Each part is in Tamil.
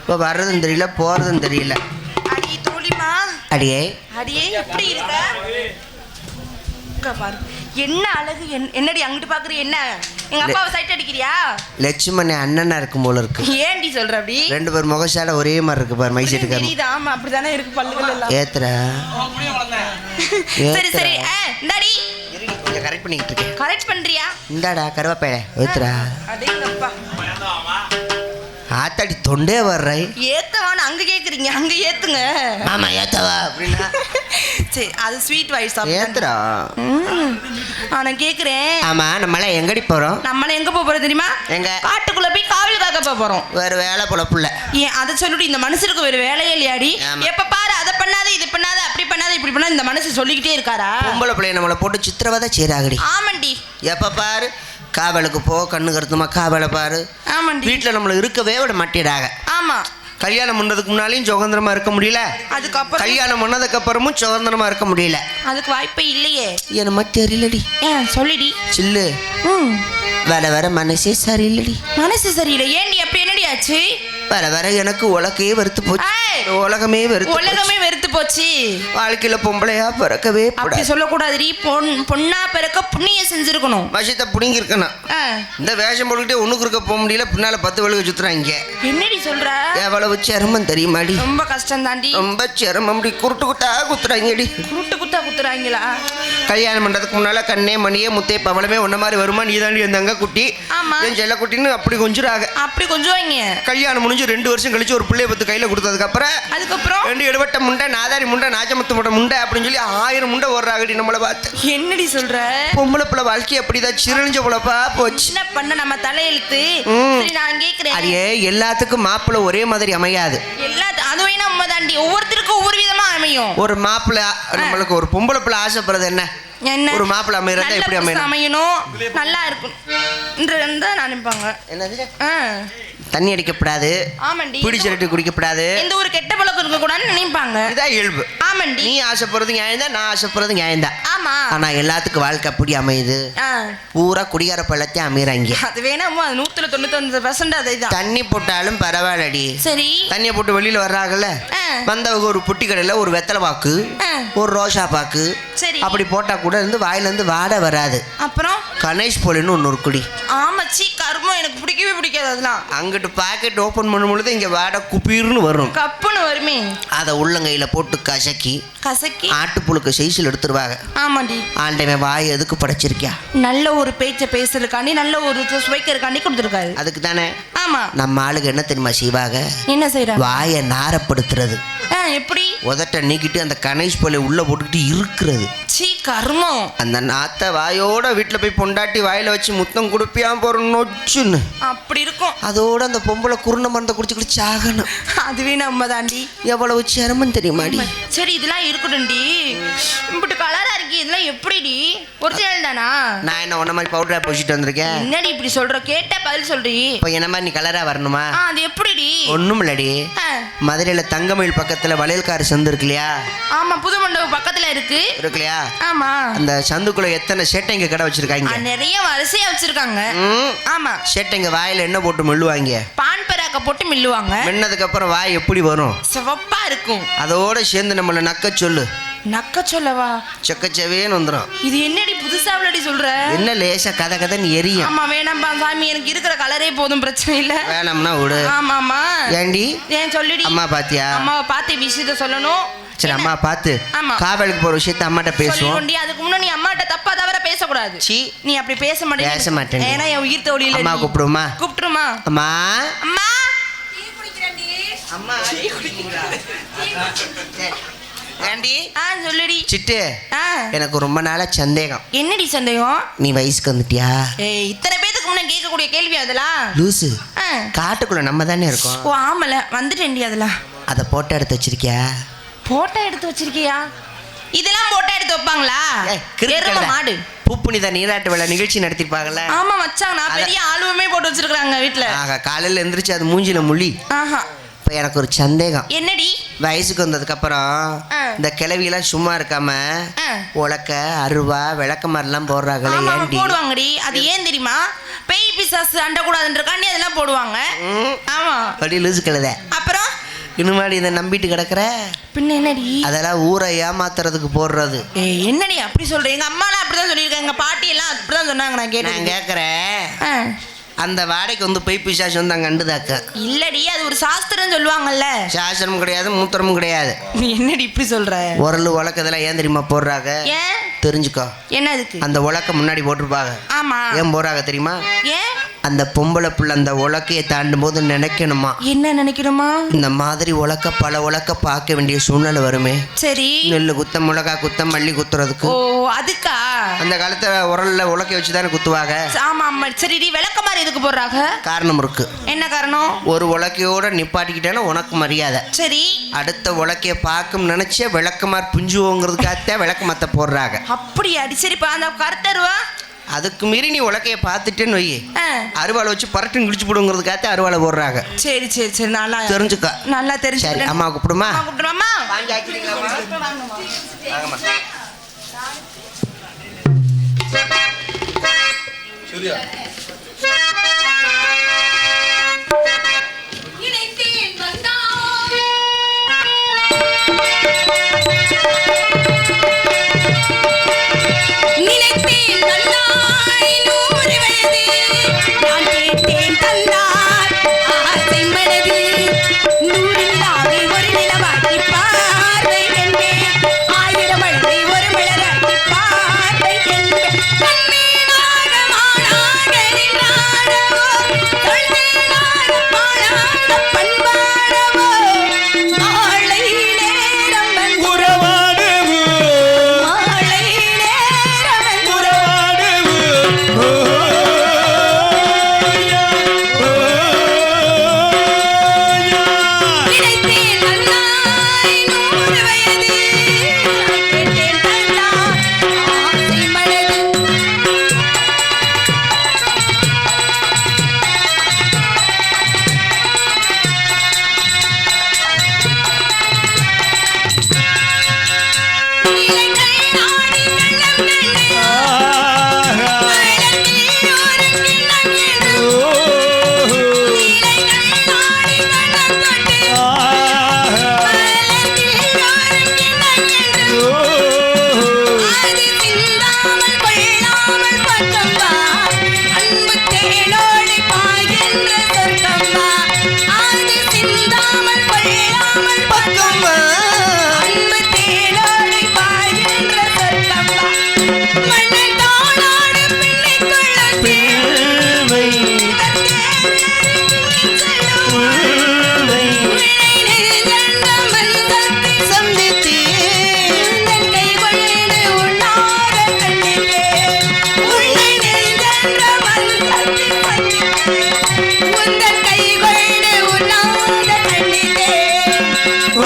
இப்போ வர்றதும் தெரியல போறதும் தெரியல. அடி தோழிமா. அடியே அடியே எப்படி இருக்க? பாரு என்ன அழகு. என்னடி அங்கிட்டு பாக்குற? என்ன எங்க அப்பாவை சைட் அடிக்கிறியா? லட்சுமணி அண்ணனா இருக்கும் போல இருக்கு. ஏன்டி சொல்ற அப்படி? ரெண்டு பேர் முகசாட ஒரே மாதிரி இருக்கு பாரு. மை செட்டுக்கு தெரியுது. ஆமா அப்படிதானே இருக்கு பல்லுகள் எல்லாம். ஏத்துற சரி சரி இந்தாடி கொஞ்சம் கரெக்ட் பண்ணிக்கிட்டு இருக்கேன். கரெக்ட் பண்றியா? இந்தாடா கருவாப்பைய ஏத்துற. அடேங்கப்பா ஆத்தாடி தொண்டே வர்றை. ஏத்தவான்னு அங்க கேக்குறீங்க, அங்க ஏத்துங்க. ஆமா ஏத்தவா அப்படின்னா சரி அது ஸ்வீட் வாய்ஸ் ஏத்துறா. நான் கேக்குறேன். ஆமா நம்மள எங்கடி போறோம்? நம்மள எங்க போறோம் தெரியுமா? எங்க? காட்டுக்குள்ள போய் காவல் காக்க போறோம். வேற வேலை போல புள்ள. ஏன் அதை சொல்லிட்டு இந்த மனுஷருக்கு வேற வேலையே இல்லையாடி? எப்ப பாரு அதை பண்ணாத இது பண்ணாத அப்படி பண்ணாத இப்படி பண்ணாத இந்த மனுஷன் சொல்லிக்கிட்டே இருக்காரா? பொம்பளை பிள்ளைய நம்மளை போட்டு சித்திரவதை செய்றாங்கடி. ஆமாண்டி. எப்ப பாரு காவலுக்கு போ கண்ணு கருத்துமா காவலை பாரு. ஆமாண்டி. வீட்டில் நம்மளை இருக்கவே விட மாட்டேறாங்க. ஆமா கல்யாணம் பண்ணதுக்கு முன்னாலையும் சுதந்திரமா இருக்க முடியல, அதுக்கப்புறம் கல்யாணம் பண்ணதுக்கு அப்புறமும் சுதந்திரமா இருக்க முடியல. அதுக்கு வாய்ப்பே இல்லையே. என்னமா தெரியலடி. ஏன் சொல்லிடி. சில்லு வர வர மனசே சரியில்லடி. மனசு சரியில்லை. ஏன்டி அப்படி என்னடி ஆச்சு? வர வர எனக்கு உலகையே வெறுத்து போச்சு. உலகமே வெறுத்து போச்சு. வாழ்க்கையில பொம்பளையா பிறக்கவே அப்படி சொல்லக்கூடாதுடி. பொண்ணா பிறக்க புண்ணியம் செஞ்சிருக்கணும். விஷயத்தை புடிங்கி இருக்கணும். இந்த வேஷம் போட்டுக்கிட்டே ஒண்ணுக்கு இருக்க போக முடியல. பின்னால 10 வழுக சுத்துறாங்க. என்னடி சொல்ற? எவ்வளவு சிரமம் தெரியுமாடி? ரொம்ப கஷ்டம் தாண்டி. ரொம்ப சிரமம். குருட்டு குட்டா குத்துறாங்கடி. குருட்டு குத்தா குத்துறாங்களா? கல்யாணம் பண்றதுக்கு முன்னால கண்ணே மணியே முத்தே பவளமே ஒன்ன மாதிரி வருமா? நீ தாண்டி வந்தாங்க குட்டி என் செல்ல குட்டின்னு அப்படி கொஞ்சுறாங்க. அப்படி கொஞ்சுவாங்க. கல்யாணம் முடிஞ்சு 2 வருஷம் கழிச்சு ஒரு பிள்ளைய பத்து கையில கொடுத்ததுக்கு அதுக்கப்புறம் 2 எடுபட்ட முண்டை நாதாரி முண்டை நாச்சமத்து முட்டை முண்டை அப்படின்னு சொல்லி 1000 முண்டை ஓடுறாங்கடி நம்மளை பார்த்து. என்னடி சொல்ற? பொம்பளை பிள்ளை வாழ்க்கை அப்படிதான் சிரஞ்ச பொழப்பா போச்சு. என்ன பண்ண நம்ம தலையெழுத்து. சரி நான் கேக்குறேன். அடியே எல்லாத்துக்கும் மாப்பிள்ளை ஒரே மாதிரி அமையாது. அது வேணா நம்ம தாண்டி ஒவ்வொருத்தருக்கும் ஒவ்வொரு விதமா அமையும். ஒரு மாப்பிள்ளை நம்மளுக்கு ஒரு பொம்பளை பிள்ளை ஆசைப்படுறது என்ன? ஒரு மாப்பிள்ளை அமையறதா எப்படி அமையணும்? நல்லா இருக்கும் தான் நினைப்பாங்க. என்னது? தண்ணி அடிக்கப்படாது, பிடி சிரட்டு குடிக்கப்படாது, எந்த ஒரு கெட்ட பழக்கம் இருக்க கூடாதுன்னு நினைப்பாங்க. இதான் இயல்பு. ஆமாண்டி. நீ ஆசைப்படுறது நியாயம்தான், நான் ஆசைப்படுறது நியாயம்தான். ஆமா. ஆனா எல்லாத்துக்கும் வாழ்க்கை அப்படி அமையுது. பூரா குடிகார பள்ளத்தையும் அமையறாங்க. அது வேணா 199% அதேதான். தண்ணி போட்டாலும் பரவாயில்லடி. சரி தண்ணியை போட்டு வெளியில வர்றாங்கல்ல, வந்தவங்க ஒரு புட்டி கடையில ஒரு வெத்தலை பாக்கு ஒரு ரோஷா பாக்கு அப்படி போட்டா கூட இருந்து வாயில இருந்து வாடை வராது. அப்புறம் கணேஷ் போலின்னு ஒன்னு குடி. ஆமாச்சி கர்மம் எனக்கு பிடிக்கவே பிடிக்காது அதெல்லாம். அங்கிட்டு பாக்கெட் ஓபன் பண்ணும்பொழுது இங்க வாடை குப்பீர்னு வரும். கப்புன்னு வருமே. அதை உள்ளங்கையில போட்டு கசக்கி ஆட்டுப்புழுக்கு சைஸ்ல எடுத்துருவாங்க. ஆமாண்டி. ஆண்டவன் வாய் எதுக்கு படைச்சிருக்கியா? நல்ல ஒரு பேச்சை பேசுறதுக்காண்டி நல்ல ஒரு சுவைக்கிறதுக்காண்டி கொடுத்துருக்காரு. அதுக்கு தானே. ஆமா. நம்ம ஆளுக்கு என்ன தெரியுமா செய்வாங்க? என்ன செய்யறாங்க? வாயை நாரப்படுத்துறது. எப்படி? உதட்ட நீக்கிட்டு அந்த கணேஷ் போல உள்ள போட்டுக்கிட்டு இருக்கிறது. சீ கர்மம். அந்த நாத்த வாயோட வீட்டுல போய் பொண்டாட்டி வாயில வச்சு முத்தம் குடுப்பியாம போற நொச்சுன்னு அப்படி இருக்கும். அதோட அந்த பொம்பளை குருண மருந்தை குடிச்சுக்கிட்டு சாகணும். அதுவே நம்ம தாண்டி. எவ்வளவு சிரமம் தெரியுமாடி? சரி இதெல்லாம் இருக்கட்டும்டி. இப்படி கலரா இருக்கு இதெல்லாம் எப்படிடி? ஒரிஜினல் தானா? நான் என்ன உன்ன மாதிரி பவுடரா பூசிட்டு வந்திருக்கேன். என்னடி இப்படி சொல்ற? கேட்டா பதில் சொல்றீ. இப்போ என்ன மாதிரி நீ கலரா வரணுமா? அது எப்படிடி? ஒண்ணும் இல்லடி. மதுரையில தங்கமயில் பக்கத்துல வளையல்கார சந்து இருக்கு இல்லையா? ஆமா புது மண்டபம் பக்கத்துல இருக்கு இல்லையா? ஆமா. அந்த சந்துக்குள்ள எத்தனை சேட்டைங்க கடை வச்சிருக்காங்க? நிறைய வரிசையா வச்சிருக்காங்க. ஆமா. சேட்டைங்க வாயில என்ன போட்டு மெல்லுவாங்க? பான் பராக்க போட்டு மெல்லுவாங்க. மென்னதுக்கு அப்புறம் வாய் எப்படி வரும்? சிவப்பா இருக்கும். அதோட சேர்ந்து நம்மள நக்க சொல்லு. நக்க சொல்லவா? செக்கச்சவேன்னு வந்துடும். இது என்னடி புதுசா உள்ளடி சொல்ற? என்ன லேசா கதை கதைன்னு எரியும். ஆமா வேணாம்பா சாமி எனக்கு இருக்கிற கலரே போதும் பிரச்சனை இல்ல. வேணாம்னா விடு. ஆமா ஆமா. ஏண்டி? ஏன் சொல்லிடி. அம்மா பாத்தியா? அம்மாவை பார்த்து விஷயத்த சொல்லணும். சரி அம்மா பார்த்து காவலுக்கு போற விஷயத்த அம்மாட்ட பேசுவோம். அதுக்கு முன்னாடி நீ அம்மாட்ட தப்பா தவிர பேசக்கூடாது. நீ அப்படி பேச மாட்டேன். ஏன்னா என் உயிர் தோழி இல்ல. அம்மா கூப்பிடுமா? கூப்பிட்டுருமா? அம்மா அம்மா டீ குடிக்கிறேன்டி. அம்மா டீ குடிக்கிறா. ஏண்டி? சொல்லுடி. சிட்டு எனக்கு ரொம்ப நாளா சந்தேகம். என்னடி சந்தேகம்? நீ வயசுக்கு வந்துட்டியா? இத்தனை பேத்துக்கு முன்ன கேட்கக்கூடிய கேள்வி அதெல்லாம். லூசு. காட்டுக்குள்ள நம்ம தானே இருக்கோம். ஓ ஆமல வந்துட்டேன்டி. அதெல்லாம் அத போட்டோ எடுத்து வச்சிருக்கியா? போட்டோ எடுத்து வச்சிருக்கியா? இதெல்லாம் போட்டோ எடுத்து வைப்பாங்களா? எரும மாடு பூப்புனித நீராட்டு விழா நிகழ்ச்சி நடத்திருப்பாங்கல்ல. ஆமா மச்சான் நான் பெரிய ஆல்பமே போட்டு வச்சிருக்காங்க வீட்ல. காலையில எந்திரிச்சு அது மூஞ்சில முள்ளி. இப்போ எனக்கு ஒரு சந்தேகம். என்னடி? வயசுக்கு வந்ததுக்கு அப்புறம் இந்த கிளவியெல்லாம் சும்மா இருக்காம உலக்க அருவா விளக்க மாதிரிலாம் போடுறாங்களே ஏன்டி? போடுவாங்கடி. அது ஏன் தெரியுமா? பேய் பிசாசு அண்டக்கூடாதுன்றக்காண்டி அதெல்லாம் போடுவாங்க. ஆமா. அப்படி லூசு கழுத. அப்புறம் இனிமாடி இதை நம்பிட்டு கிடக்குற? பின்ன என்னடி? அதெல்லாம் ஊரை ஏமாத்துறதுக்கு போடுறது. என்னடி அப்படி சொல்ற? எங்க அம்மாலாம் அப்படிதான் சொல்லியிருக்காங்க, எங்க பாட்டி எல்லாம் அப்படிதான் சொன்னாங்க. நான் கேட்கறேன், அந்த வாடகைக்கு வந்து போய் பிசாசு வந்து அங்கே அண்டுதாக்க இல்லடி, அது ஒரு சாஸ்திரம் சொல்லுவாங்கல்ல. சாஸ்திரமும் கிடையாது, மூத்திரமும் கிடையாது. நீ என்னடி இப்படி சொல்ற? உரல் உலக்கதெல்லாம் ஏன் தெரியுமா போடுறாங்க? ஏன் தெரிஞ்சுக்கோ. என்ன அதுக்கு? அந்த உலக்க முன்னாடி போட்டிருப்பாங்க. ஆமா. ஏன் போடுறாங்க தெரியுமா? ஏன்? அந்த பொம்பளை பிள்ளை அந்த உலக்கையை தாண்டும் போது நினைக்கணுமா? என்ன நினைக்கணுமா? இந்த மாதிரி உலக்க பல உலக்க பார்க்க வேண்டிய சூழ்நிலை வருமே. சரி. நெல்லு குத்தம், மிளகா குத்தம், மல்லி குத்துறதுக்கு. ஓ அதுக்கா? அந்த காலத்துல உரல்ல உலக்கை வச்சுதானே குத்துவாங்க. ஆமா ஆமா. சரி, விளக்க மாதிரி எதுக்கு போடுறாங்க? காரணம் இருக்கு. என்ன காரணம்? ஒரு உலக்கையோட நிப்பாட்டிக்கிட்டேன்னா உனக்கு மரியாதை. சரி. அடுத்த உலக்கைய பார்க்கும் நினைச்ச விளக்கமார் புஞ்சுவோங்கிறதுக்காக விளக்கமத்த போடுறாங்க. அப்படியாடி? சரிப்பா, அந்த கருத்தருவா அதுக்கு மீறி நீ உலக்கைய பார்த்துட்டேன்னு வை, அருவாளை வச்சு பரட்டுன்னு கிழிச்சு போடுங்கிறதுக்காக அருவாளை போடுறாங்க. சரி சரி சரி, நல்லா தெரிஞ்சுக்க. நல்லா தெரிஞ்சு. சரி, அம்மா கூப்பிடுமா? கூப்பிடுமா?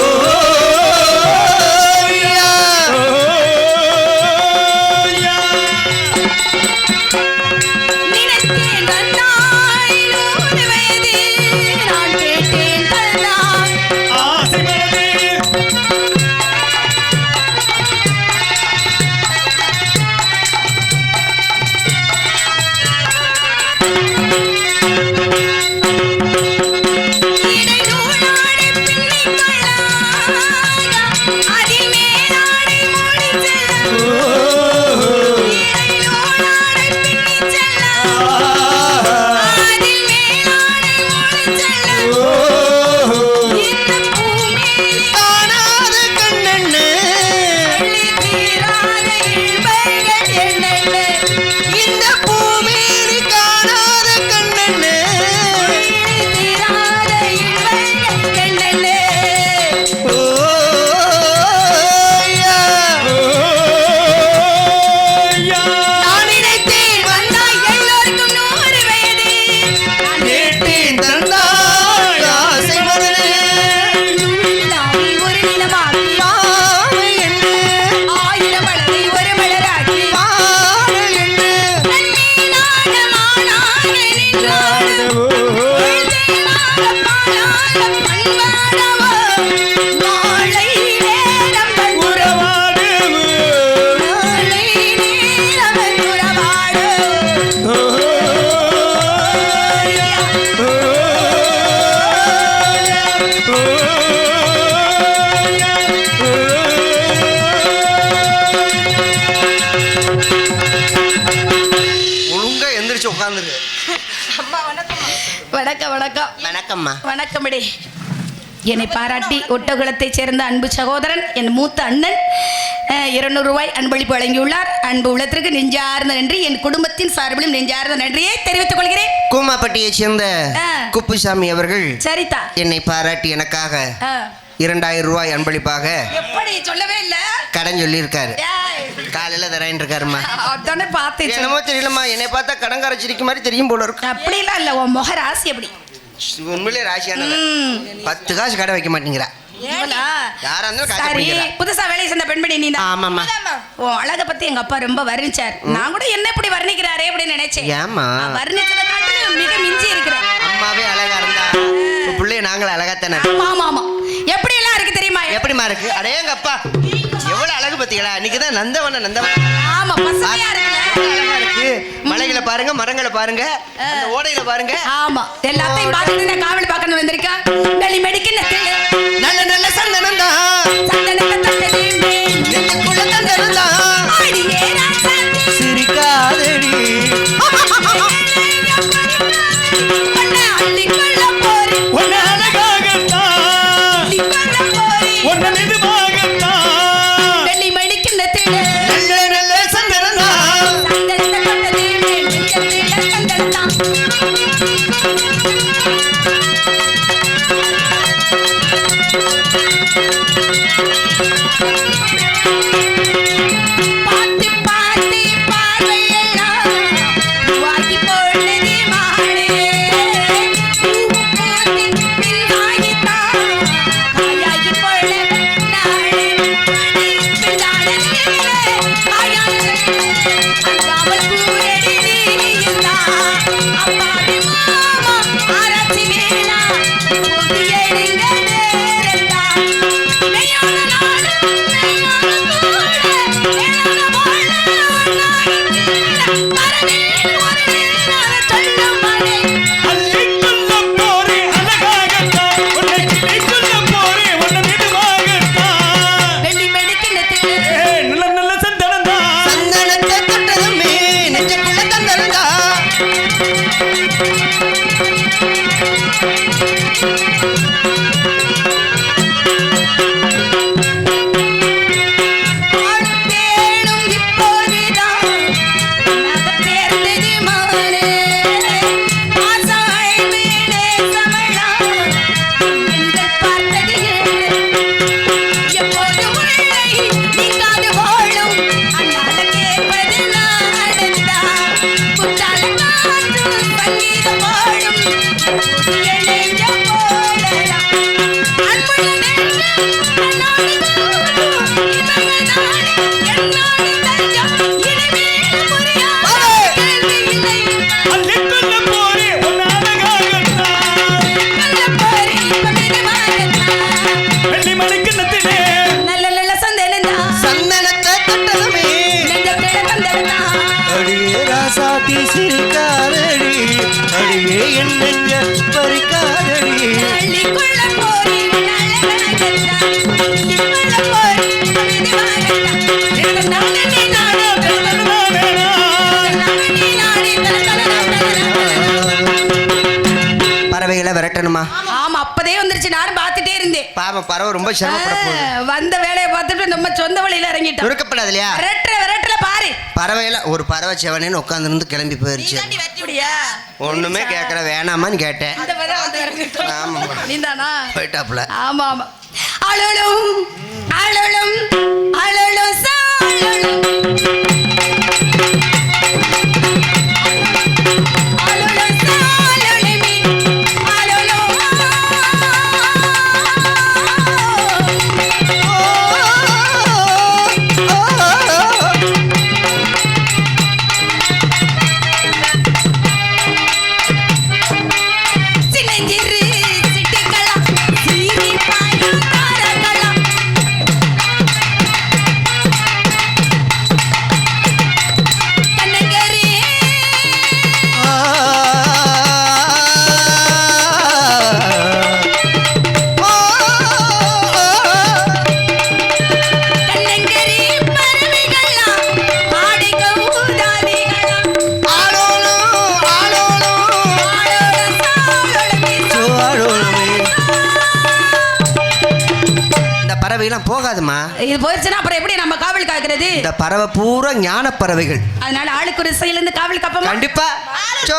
Oh வணக்கம் வணக்கம் வணக்கம்மா. வணக்கம்டி. என்னை பாராட்டி ஒட்டகுளத்தைச் சேர்ந்த அன்பு சகோதரன் என் மூத்த அண்ணன் 200 ரூபாய் அன்பளிப்பு வழங்கியுள்ளார். அன்பு உள்ளத்திற்கு நெஞ்சார்ந்த நன்றி. என் குடும்பத்தின் சார்பிலும் நெஞ்சார்ந்த நன்றியை தெரிவித்துக் கொள்கிறேன். கூமாப்பட்டியைச் சேர்ந்த குப்புசாமி அவர்கள் சரிதா என்னை பாராட்டி எனக்காக 2000 ரூபாய் அன்பளிப்பாக எப்படி சொல்லவே இல்ல கடன் சொல்லியிருக்காரு. காலையில தரேன் இருக்காருமா. அதானே பார்த்தேன். என்னமோ தெரியலம்மா, என்னை பார்த்தா கடன் கரைச்சிருக்க மாதிரி தெரியும் போல இருக்கு. அப்படிலாம் இல்ல, உன் முக ராசி அப்படி. உண்மையிலே ராசியான 10 காசு கடை வைக்க மாட்டேங்கிறா. புதுசா வேலையை சேர்ந்த பெண்மணி நீ தான். அழக பத்தி எங்க அப்பா ரொம்ப வர்ணிச்சார். நான் கூட என்ன இப்படி வர்ணிக்கிறாரே அப்படின்னு நினைச்சேன். ஏமா வர்ணிச்சத காட்டிலும் மிக மிஞ்சி இருக்கிறேன். அம்மாவே அழகா இருந்தா பிள்ளைய நாங்களும் அழகா தானே. ஆமா ஆமா. எப்படி எல்லாம் இருக்கு தெரியுமா? எப்படிமா இருக்கு? அடேங்க அப்பா, எவ்வளவு அழகு பத்திகளா. இன்னைக்குதான் நந்தவன. ஆமா, பசுமையா இருக்கு. மலைகளை பாருங்க, மரங்களை பாருங்க, அந்த ஓடையில பாருங்க. ஆமா, எல்லாத்தையும் பார்த்துட்டு நான் காவல் பார்க்கணும் வந்திருக்கேன். டெல்லி மெடிக்கல் நல்ல நல்ல சந்தனம் தான், நெஞ்சுக்குள்ள தந்தனம் தான். சிரிக்காதடி விரட்டணுமா? ஆமா, அப்பதே வந்துருச்சு. நானும் பார்த்துட்டே இருந்தேன். பாவம், பறவை ரொம்ப சிரமப்பட போகுது. வந்த வேலையை பார்த்துட்டு நம்ம சொந்த வழியில இறங்கிட்டோம். துருக்கப்படாது இல்லையா? விரட்டல பாரு. பறவையில ஒரு பறவை செவனேன்னு உட்கார்ந்து இருந்து கிளம்பி போயிருச்சு. ஒண்ணுமே கேட்கற வேணாமான்னு கேட்டேன். நீதானா? போயிட்டாப்ல. ஆமா ஆமா. அழலும் அழலும் அழலும் சாழலும் பறவைலாம் போகாதுமா. இது போயிடுச்சுன்னா அப்புறம் எப்படி நம்ம காவல் காக்கிறது? இந்த பறவை பூரா ஞான பறவைகள். அதனால ஆளுக்கு ஒரு செயல இருந்து காவல் காப்போம் கண்டிப்பா. சோ